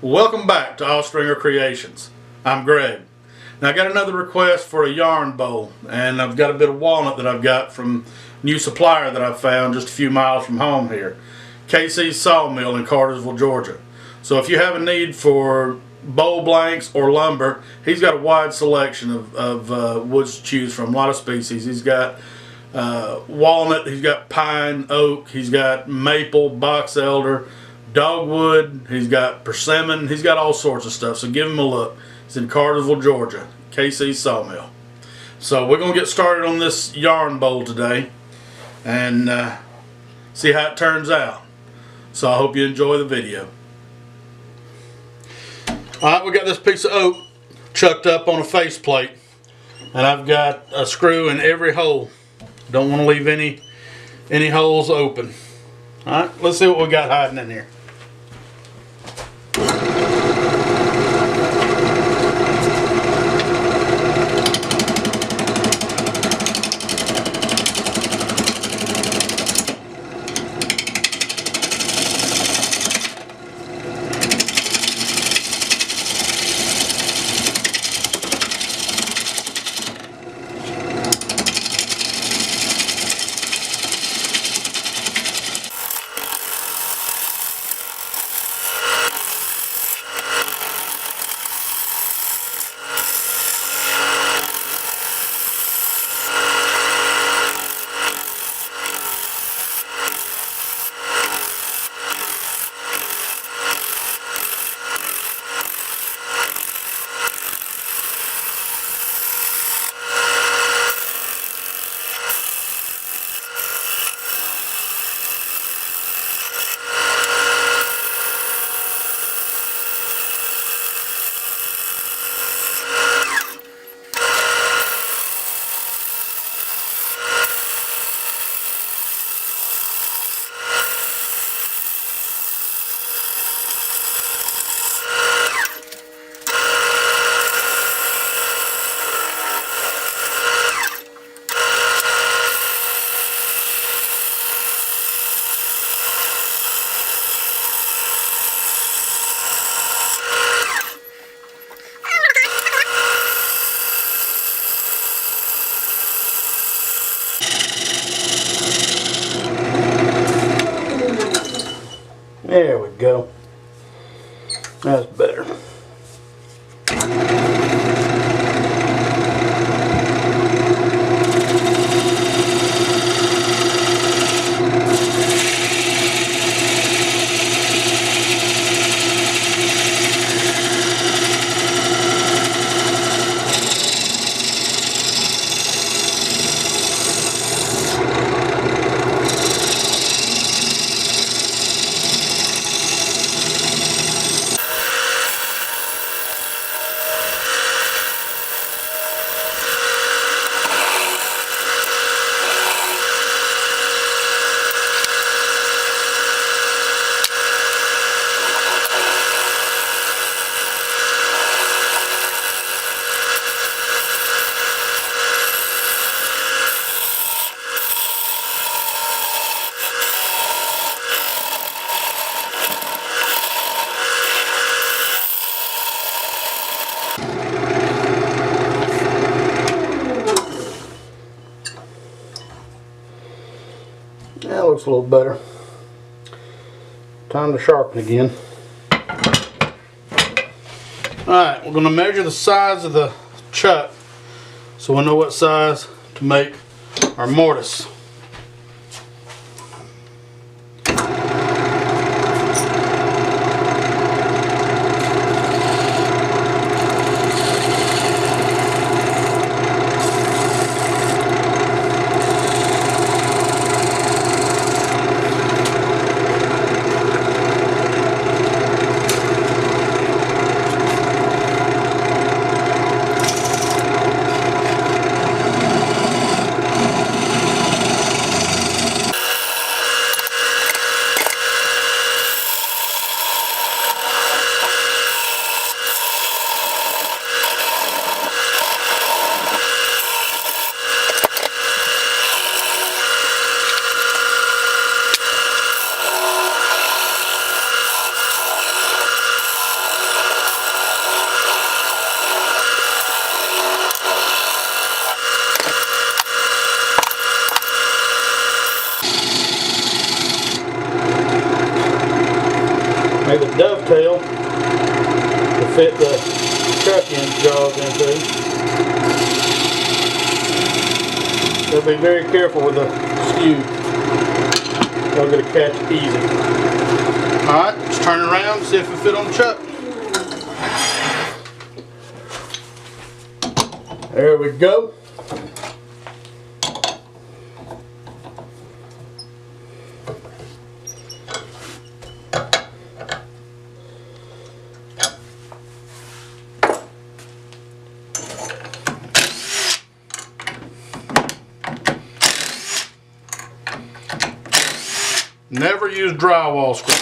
Welcome back to Allstringer Creations. I'm Greg. Now I got another request for a yarn bowl, and I've got a bit of walnut that I've got from a new supplier that I've found just a few miles from home here. KC's Sawmill in Cartersville, Georgia. So if you have a need for bowl blanks or lumber, he's got a wide selection of woods to choose from, a lot of species. He's got walnut, he's got pine, oak, he's got maple, box elder, dogwood, he's got persimmon, he's got all sorts of stuff. So give him a look. It's in Cartersville, Georgia, KC's Sawmill. So we're going to get started on this yarn bowl today and see how it turns out. So I hope you enjoy the video. Alright, we got this piece of oak chucked up on a faceplate, and I've got a screw in every hole. Don't want to leave any holes open. Alright, let's see what we got hiding in here. There we go. That's better. That looks a little better. Time to sharpen again. Alright, we're going to measure the size of the chuck so we'll know what size to make our mortise. Make the dovetail to fit the chuck end jaws into. So be very careful with the skew. They'll get a catch easy. Alright, let's turn it around and see if it fit on the chuck. There we go. Never use drywall screws.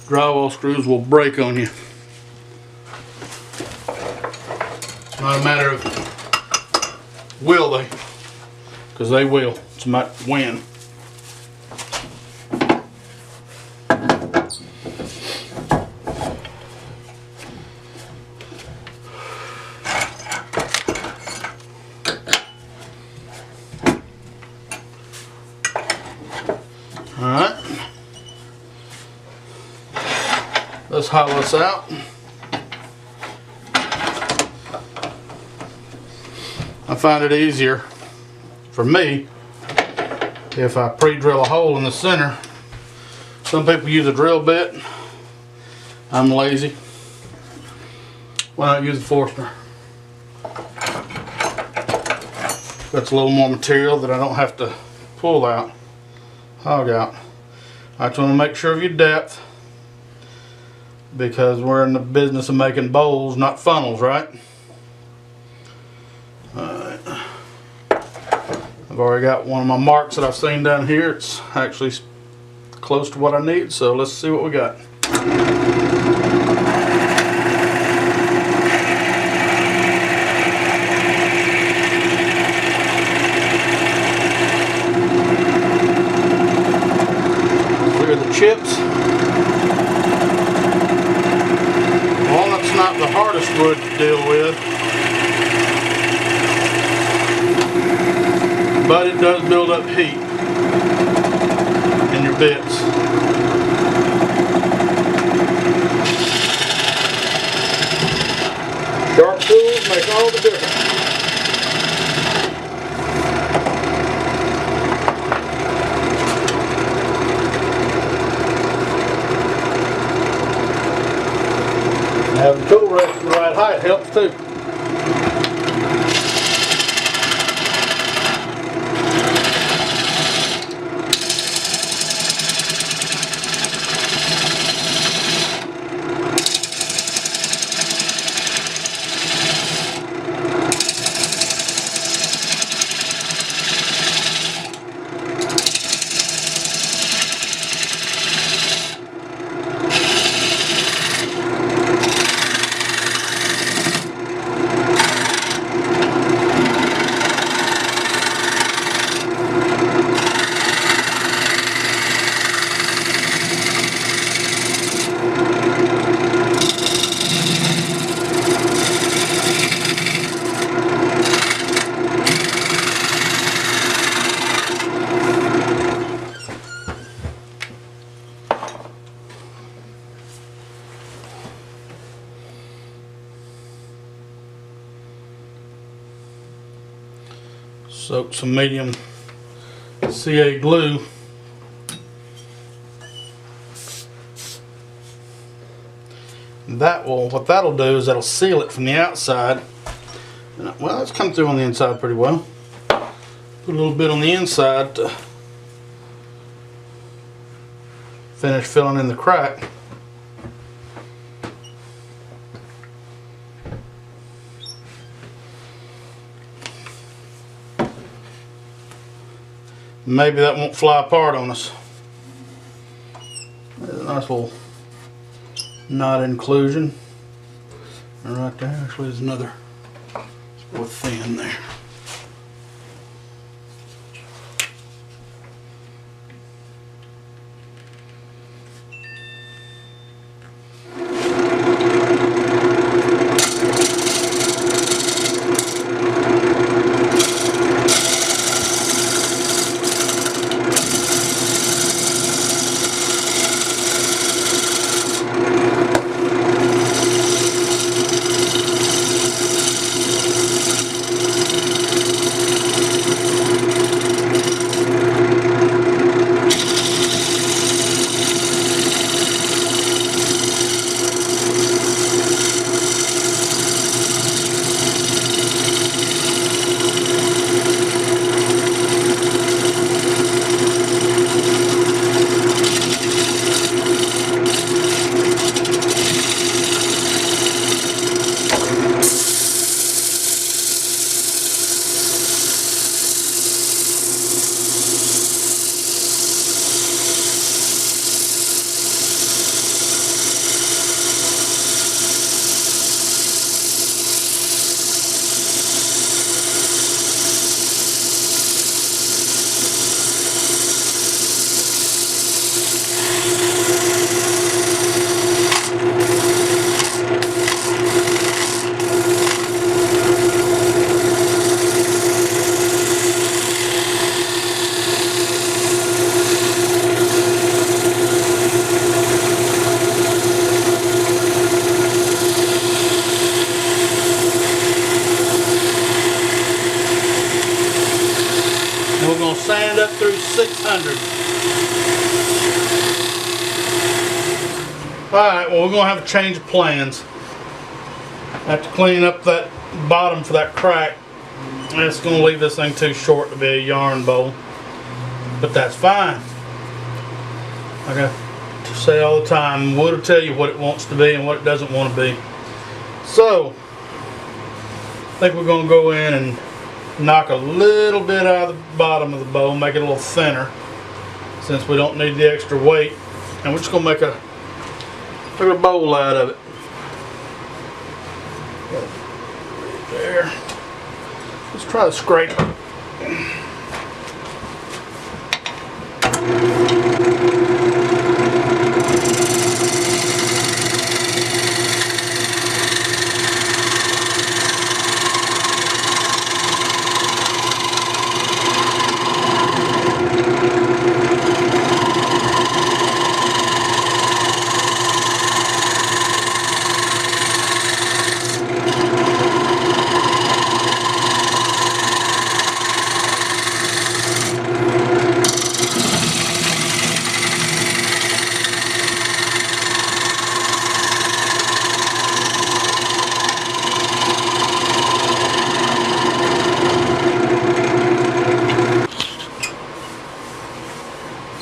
Drywall screws will break on you. It's not a matter of will they, because they will. It's about when. Alright, let's hollow this out. I find it easier for me if I pre-drill a hole in the center. Some people use a drill bit. I'm lazy. Why not use a Forstner? That's a little more material that I don't have to pull out. Hog out. I just want to make sure of your depth, because we're in the business of making bowls, not funnels, right? Alright. I've already got one of my marks that I've seen down here. It's actually close to what I need, so let's see what we got. Chips. Walnut's not the hardest wood to deal with, but it does build up heat in your bits. Sharp tools make all the difference. Having the tool rest at the right height helps too. Soak some medium CA glue. What that'll do is that'll seal it from the outside. Well, it's come through on the inside pretty well. Put a little bit on the inside to finish filling in the crack. Maybe that won't fly apart on us. There's a nice little knot inclusion. And right there, actually there's another, it's more thin there. going to sand up through 600. Alright, well, we're going to have a change of plans. I have to clean up that bottom for that crack. And it's going to leave this thing too short to be a yarn bowl. But that's fine. Like I say all the time, wood will tell you what it wants to be and what it doesn't want to be. So, I think we're going to go in and knock a little bit out of the bottom of the bowl, make it a little thinner, since we don't need the extra weight. And we're just going to make a bowl out of it. Right there. Let's try the scraper.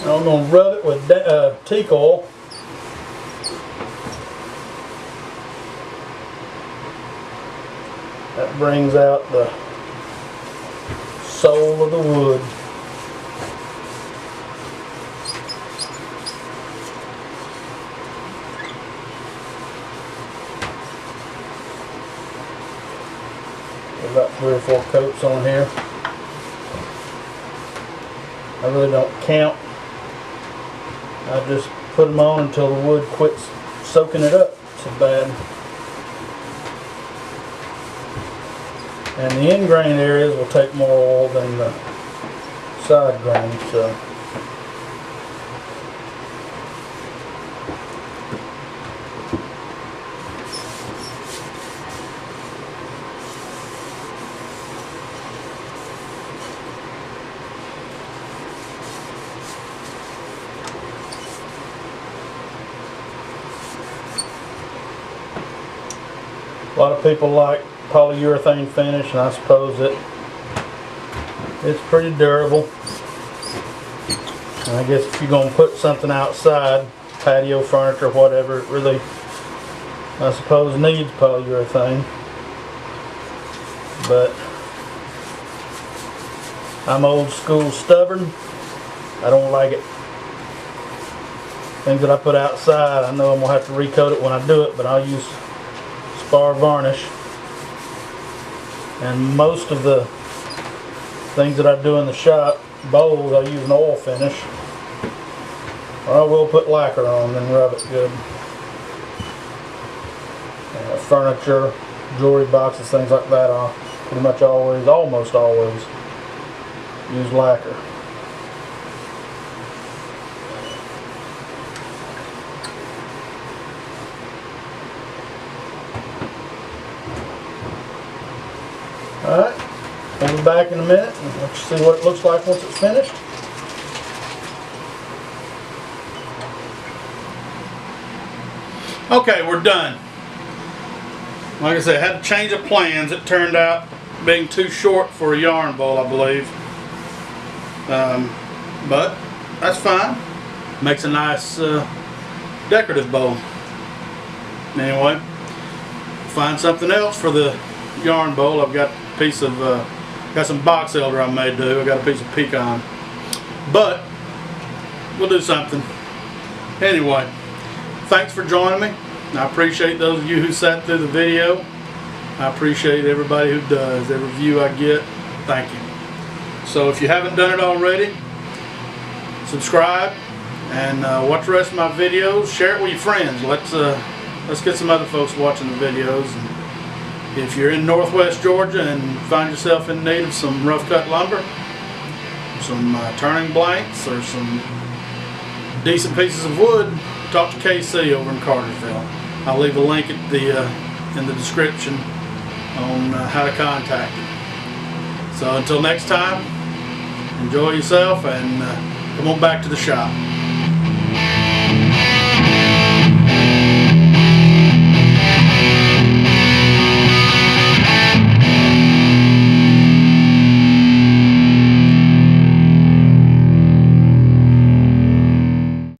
I'm going to rub it with teak oil. That brings out the soul of the wood. There's about 3 or 4 coats on here. I really don't count. I just put them on until the wood quits soaking it up so bad. And the end grain areas will take more oil than the side grain, so. A lot of people like polyurethane finish, and I suppose it's pretty durable. And I guess if you're going to put something outside, patio furniture, whatever, it really, I suppose, needs polyurethane. But I'm old school stubborn. I don't like it. Things that I put outside, I know I'm going to have to recoat it when I do it, but I'll use spar varnish. And most of the things that I do in the shop, bowls, I use an oil finish. Or I will put lacquer on and rub it good. Furniture, jewelry boxes, things like that, I'll pretty much always, almost always, use lacquer. Alright, we'll be back in a minute and let you see what it looks like once it's finished. Okay, we're done. Like I said, I had to change of plans. It turned out being too short for a yarn bowl, I believe. But that's fine. Makes a nice decorative bowl. Anyway, find something else for the yarn bowl. I've got a piece of got some box elder I may do. I got a piece of pecan, but we'll do something. Anyway, thanks for joining me. I appreciate those of you who sat through the video. I appreciate everybody who does. Every view I get, thank you. So if you haven't done it already, subscribe and watch the rest of my videos. Share it with your friends. Let's get some other folks watching the videos. And if you're in Northwest Georgia and find yourself in need of some rough cut lumber, some turning blanks, or some decent pieces of wood, talk to KC over in Cartersville. I'll leave a link at in the description on how to contact him. So until next time, Enjoy yourself and come on back to the shop.